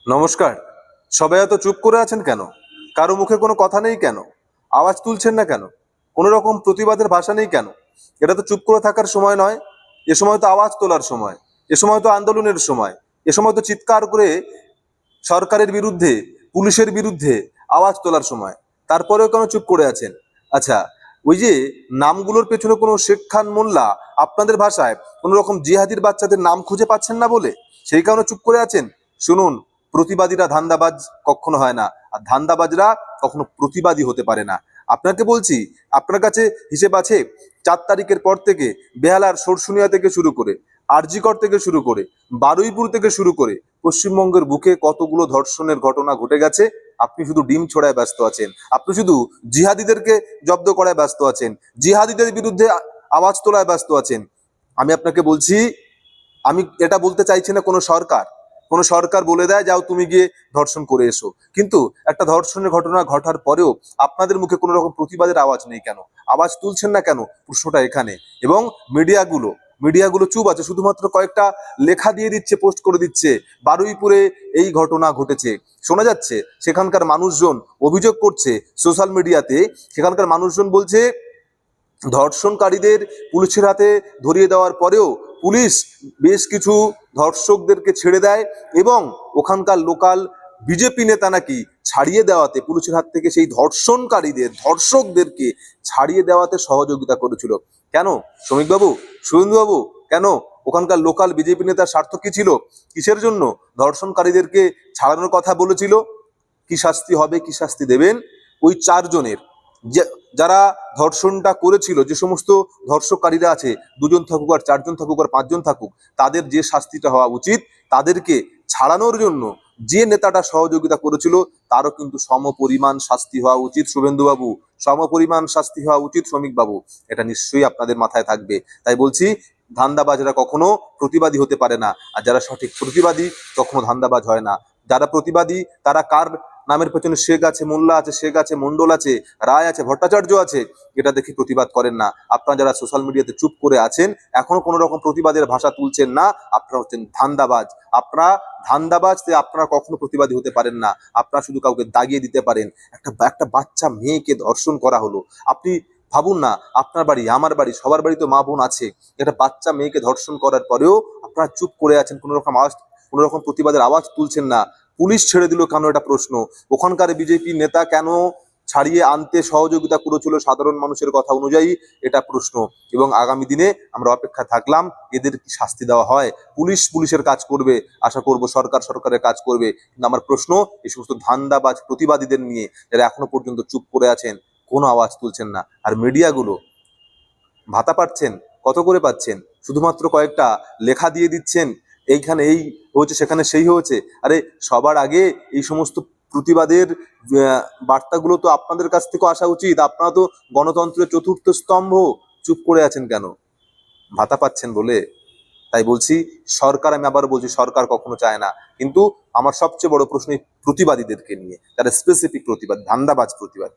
নমস্কার। সবাই এত চুপ করে আছেন কেন? কারো মুখে কোনো কথা নেই কেন? আওয়াজ তুলছেন না কেন? কোনো রকম প্রতিবাদের ভাষা নেই কেন? এটা তো চুপ করে থাকার সময় নয়। এ সময় তো আওয়াজ তোলার সময়। এ সময় তো আন্দোলনের সময়। এ সময় তো চিৎকার করে সরকারের বিরুদ্ধে, পুলিশের বিরুদ্ধে আওয়াজ তোলার সময়। তারপরেও কেন চুপ করে আছেন? আচ্ছা, ওই যে নামগুলোর পেছনে কোনো শেখ খান মোল্লা, আপনাদের ভাষায় কোনো রকম জিহাদির বাচ্চাদের নাম খুঁজে পাচ্ছেন না বলে সেই কারণে চুপ করে আছেন? শুনুন, প্রতিবাদীরা ধান্দাবাজ কখনো হয় না, আর ধান্দাবাজরা কখনো প্রতিবাদী হতে পারে না। আপনাকে বলছি, আপনার কাছে হিসেব আছে? 4 তারিখের পর থেকে বেহালার সরসুনিয়া থেকে শুরু করে, আরজিকর থেকে শুরু করে, বারুইপুর থেকে শুরু করে পশ্চিমবঙ্গের বুকে কতগুলো ধর্ষণের ঘটনা ঘটে গেছে। আপনি শুধু ডিম ছোড়ায় ব্যস্ত আছেন, আপনি শুধু জিহাদিদেরকে জব্দ করায় ব্যস্ত আছেন, জিহাদিদের বিরুদ্ধে আওয়াজ তোলায় ব্যস্ত আছেন। আমি আপনাকে বলছি, আমি এটা বলতে চাইছি না কোনো সরকার বলে দেয় যাও তুমি গিয়ে ধর্ষণ করে এসো, কিন্তু একটা ধর্ষণের ঘটনা ঘটার পরেও আপনাদের মুখে কোনো রকম প্রতিবাদের আওয়াজ নেই কেন? আওয়াজ তুলছেন না কেন? প্রশ্নটা এখানে। এবং মিডিয়াগুলো মিডিয়াগুলো চুপ আছে, শুধুমাত্র কয়েকটা লেখা দিয়ে দিচ্ছে, পোস্ট করে দিচ্ছে, বারুইপুরে এই ঘটনা ঘটেছে। শোনা যাচ্ছে সেখানকার মানুষজন অভিযোগ করছে সোশ্যাল মিডিয়াতে, সেখানকার মানুষজন বলছে ধর্ষণকারীদের পুলিশের হাতে ধরিয়ে দেওয়ার পরেও পুলিশ বেশ কিছু ধর্ষকদেরকে ছেড়ে দেয়, এবং ওখানকার লোকাল বিজেপি নেতা নাকি ছাড়িয়ে দেওয়াতে, পুলিশের হাত থেকে সেই ধর্ষকদেরকে ছাড়িয়ে দেওয়াতে সহযোগিতা করেছিল। কেন শ্রমিকবাবু, শুভেন্দুবাবু, কেন? ওখানকার লোকাল বিজেপি নেতার স্বার্থ কি ছিল? কিসের জন্য ধর্ষণকারীদেরকে ছাড়ানোর কথা বলেছিল? কি শাস্তি হবে, কি শাস্তি দেবেন? ওই 4 জনের, যারা ধর্ষণটা করেছিল, যে সমস্ত ধর্ষণকারীরা আছে, 2জন থাকুক আর 4জন থাকুক আর 5জন থাকুক, তাদের যে শাস্তিটা হওয়া উচিত, তাদেরকে ছাড়ানোর জন্য যে নেতাটা সহযোগিতা করেছিল তারও কিন্তু সমপরিমাণ শাস্তি হওয়া উচিত। শুভেন্দুবাবু, সমপরিমাণ শাস্তি হওয়া উচিত। শ্রমিকবাবু, এটা নিশ্চয়ই আপনাদের মাথায় থাকবে। তাই বলছি, ধান্দাবাজরা কখনো প্রতিবাদী হতে পারে না, আর যারা সঠিক প্রতিবাদী কখনো ধান্দাবাজ হয় না। যারা প্রতিবাদী তারা কার নামের পেছনে শেখ আছে, মোল্লা আছে, শেখ আছে, মন্ডল আছে, রায় আছে, ভট্টাচার্য আছে, এটা দেখে প্রতিবাদ করেন না। আপনারা যারা সোশ্যাল মিডিয়াতে চুপ করে আছেন, এখনো কোনো রকম প্রতিবাদের ভাষা তুলছেন না, আপনারা হচ্ছেন ধান্দাবাজ। আপনারা ধান্দাবাজ, আপনারা কখনো প্রতিবাদী হতে পারেন না। আপনারা শুধু কাউকে দাগিয়ে দিতে পারেন। একটা বাচ্চা মেয়েকে ধর্ষণ করা হলো, আপনি ভাবুন না, আপনার বাড়ি, আমার বাড়ি, সবার বাড়ি তো মা বোন আছে। একটা বাচ্চা মেয়েকে ধর্ষণ করার পরেও আপনারা চুপ করে আছেন, কোনো রকম প্রতিবাদের আওয়াজ তুলছেন না। পুলিশ ছেড়ে দিল কেন, এটা প্রশ্ন। ওখানকার বিজেপি নেতা কেন ছাড়িয়ে আনতে সহযোগিতা করেছিল সাধারণ মানুষের কথা অনুযায়ী, এটা প্রশ্ন। এবং আগামী দিনে আমরা অপেক্ষা থাকলাম এদের কি শাস্তি দেওয়া হয়। পুলিশের কাজ করবে, আশা করব সরকারের কাজ করবে, কিন্তু আমার প্রশ্ন এই সমস্ত ধান্দাবাজ প্রতিবাদীদের নিয়ে, যারা এখনো পর্যন্ত চুপ করে আছেন, কোনো আওয়াজ তুলছেন না। আর মিডিয়াগুলো ভাতা পাচ্ছেন, কত করে পাচ্ছেন? শুধুমাত্র কয়েকটা লেখা দিয়ে দিচ্ছেন, এইখানে এই হয়েছে, সেখানে সেই হয়েছে। আরে সবার আগে এই সমস্ত প্রতিবাদের বার্তাগুলো তো আপনাদের কাছ থেকে আসা উচিত। আপনারা তো গণতন্ত্রের চতুর্থ স্তম্ভ। চুপ করে আছেন কেন? ভাতা পাচ্ছেন বলে। তাই বলছি, সরকার, আমি আবার বলছি, সরকার কখনো চায় না, কিন্তু আমার সবচেয়ে বড় প্রশ্ন এই প্রতিবাদীদেরকে নিয়ে, যারা স্পেসিফিক প্রতিবাদ, ধান্দাবাজ প্রতিবাদ।